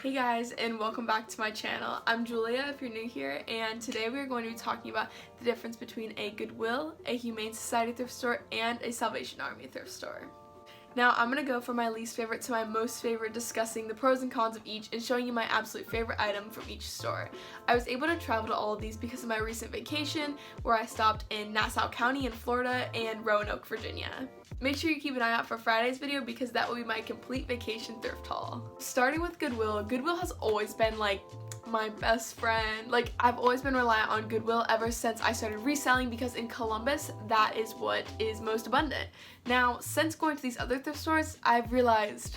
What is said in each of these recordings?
Hey guys, and welcome back to my channel. I'm Julia if you're new here, and today we are going to be talking about the difference between a Goodwill, a Humane Society thrift store, and a Salvation Army thrift store. Now I'm going to go from my least favorite to my most favorite, discussing the pros and cons of each and showing you my absolute favorite item from each store. I was able to travel to all of these because of my recent vacation where I stopped in Nassau County in Florida and Roanoke, Virginia. Make sure you keep an eye out for Friday's video because that will be my complete vacation thrift haul. Starting with Goodwill, Goodwill has always been like my best friend. Like, I've always been reliant on Goodwill ever since I started reselling because in Columbus that is what is most abundant. Now, since going to these other thrift stores, I've realized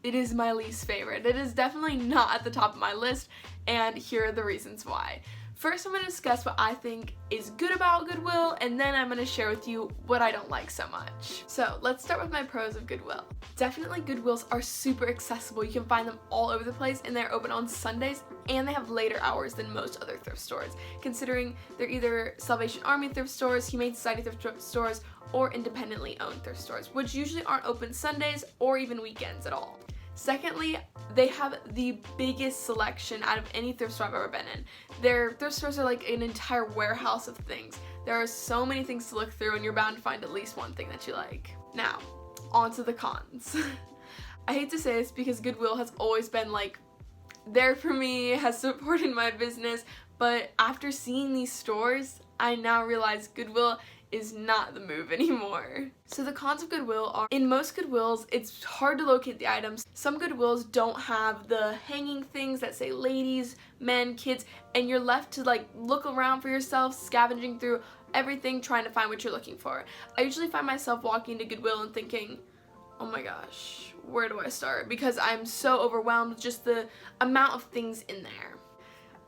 it is my least favorite. It is definitely not at the top of my list, and here are the reasons why. First, I'm going to discuss what I think is good about Goodwill, and then I'm going to share with you what I don't like so much. So let's start with my pros of Goodwill. Definitely Goodwills are super accessible. You can find them all over the place, and they're open on Sundays, and they have later hours than most other thrift stores, considering they're either Salvation Army thrift stores, Humane Society thrift stores, or independently owned thrift stores, which usually aren't open Sundays or even weekends at all. Secondly, they have the biggest selection out of any thrift store I've ever been in. Their thrift stores are like an entire warehouse of things. There are so many things to look through, and you're bound to find at least one thing that you like. Now, on to the cons. I hate to say this because Goodwill has always been like there for me, has supported my business, but after seeing these stores, I now realize Goodwill is not the move anymore. So the cons of Goodwill are, in most Goodwills, it's hard to locate the items. Some Goodwills don't have the hanging things that say ladies, men, kids, and you're left to like look around for yourself, scavenging through everything, trying to find what you're looking for. I usually find myself walking to Goodwill and thinking, oh my gosh, where do I start? Because I'm so overwhelmed with just the amount of things in there.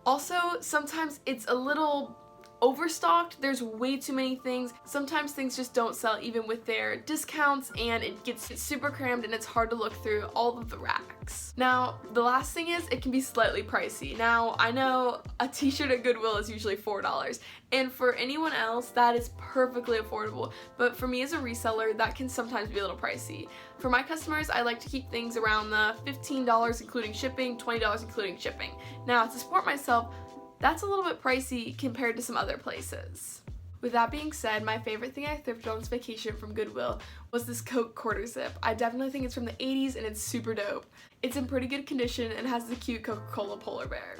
Also, sometimes it's a little overstocked. There's way too many things. Sometimes things just don't sell even with their discounts, and it gets super crammed and it's hard to look through all of the racks. Now, the last thing is it can be slightly pricey. Now, I know a t-shirt at Goodwill is usually $4, and for anyone else that is perfectly affordable, but for me as a reseller that can sometimes be a little pricey. For my customers, I like to keep things around the $15 including shipping, $20 including shipping. Now, to support myself, that's a little bit pricey compared to some other places. With that being said, my favorite thing I thrifted on this vacation from Goodwill was this Coke quarter zip. I definitely think it's from the 80s and it's super dope. It's in pretty good condition and has the cute Coca-Cola polar bear.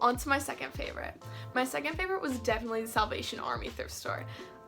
On to my second favorite. My second favorite was definitely the Salvation Army thrift store.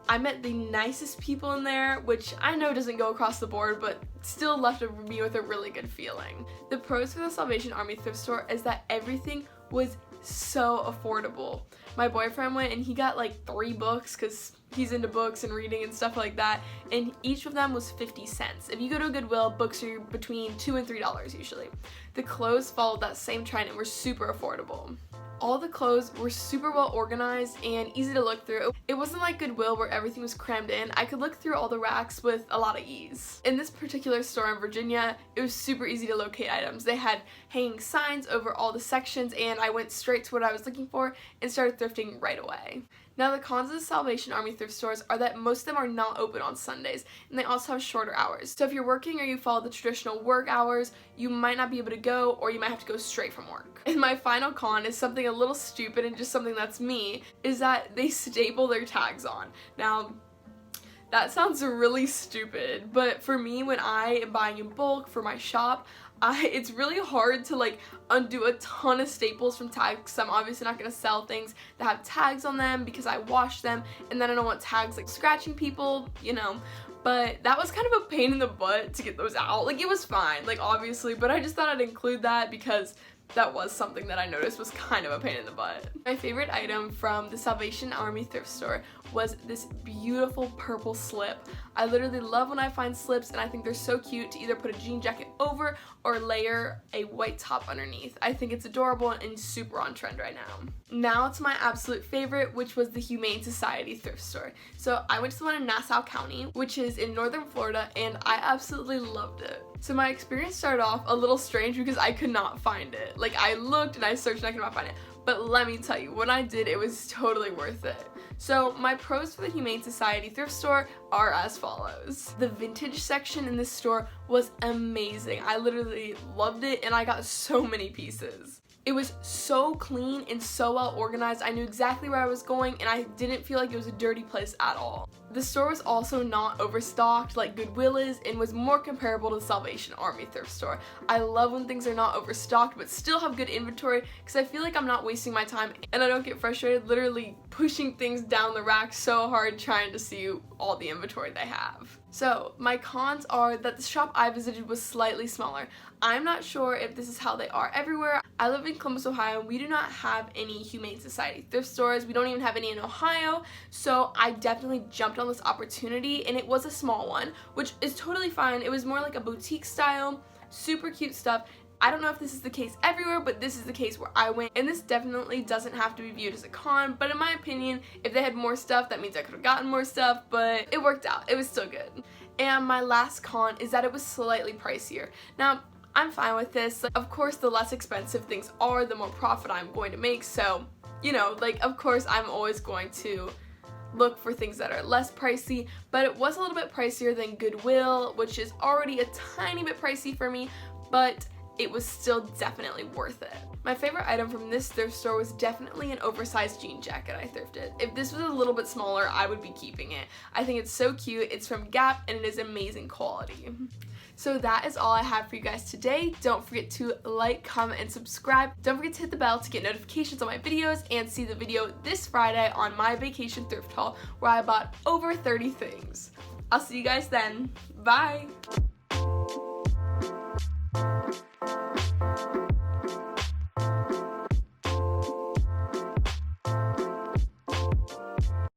I met the nicest people in there, which I know doesn't go across the board, but still left me with a really good feeling. The pros for the Salvation Army thrift store is that everything was so affordable. My boyfriend went and he got like 3 books because he's into books and reading and stuff like that, and each of them was 50 cents. If you go to a Goodwill, books are between $2 and $3 usually. The clothes followed that same trend and were super affordable. All the clothes were super well organized and easy to look through. It wasn't like Goodwill where everything was crammed in. I could look through all the racks with a lot of ease. In this particular store in Virginia, it was super easy to locate items. They had hanging signs over all the sections, and I went straight to what I was looking for and started thrifting right away. Now, the cons of the Salvation Army thrift stores are that most of them are not open on Sundays, and they also have shorter hours. So if you're working or you follow the traditional work hours, you might not be able to go, or you might have to go straight from work. And my final con is something a little stupid and just something that's me, is that they staple their tags on. Now, that sounds really stupid, but for me, when I am buying in bulk for my shop, it's really hard to like undo a ton of staples from tags because I'm obviously not going to sell things that have tags on them because I wash them, and then I don't want tags like scratching people, you know. But that was kind of a pain in the butt to get those out. Like, it was fine, like obviously, but I just thought I'd include that because that was something that I noticed was kind of a pain in the butt. My favorite item from the Salvation Army thrift store was this beautiful purple slip. I literally love when I find slips, and I think they're so cute to either put a jean jacket over or layer a white top underneath. I think it's adorable and super on trend right now. Now to my absolute favorite, which was the Humane Society thrift store. So I went to the one in Nassau County, which is in northern Florida, and I absolutely loved it. So my experience started off a little strange because I could not find it. Like, I looked and I searched and I could not find it. But let me tell you, when I did, it was totally worth it. So my pros for the Humane Society thrift store are as follows. The vintage section in this store was amazing. I literally loved it and I got so many pieces. It was so clean and so well organized. I knew exactly where I was going and I didn't feel like it was a dirty place at all. The store was also not overstocked like Goodwill is and was more comparable to the Salvation Army thrift store. I love when things are not overstocked but still have good inventory because I feel like I'm not wasting my time and I don't get frustrated literally pushing things down the rack so hard trying to see all the inventory they have. So my cons are that the shop I visited was slightly smaller. I'm not sure if this is how they are everywhere. I live in Columbus, Ohio, and we do not have any Humane Society thrift stores. We don't even have any in Ohio, so I definitely jumped on this opportunity, and it was a small one, which is totally fine. It was more like a boutique style, super cute stuff. I don't know if this is the case everywhere, but this is the case where I went, and this definitely doesn't have to be viewed as a con, but in my opinion, if they had more stuff, that means I could have gotten more stuff, but it worked out. It was still good. And my last con is that it was slightly pricier. Now, I'm fine with this. Of course, the less expensive things are, the more profit I'm going to make, so, you know, like, of course, I'm always going to look for things that are less pricey, but it was a little bit pricier than Goodwill, which is already a tiny bit pricey for me, but it was still definitely worth it. My favorite item from this thrift store was definitely an oversized jean jacket I thrifted. If this was a little bit smaller, I would be keeping it. I think it's so cute. It's from Gap and it is amazing quality. So that is all I have for you guys today. Don't forget to like, comment, and subscribe. Don't forget to hit the bell to get notifications on my videos and see the video this Friday on my vacation thrift haul where I bought over 30 things. I'll see you guys then. Bye!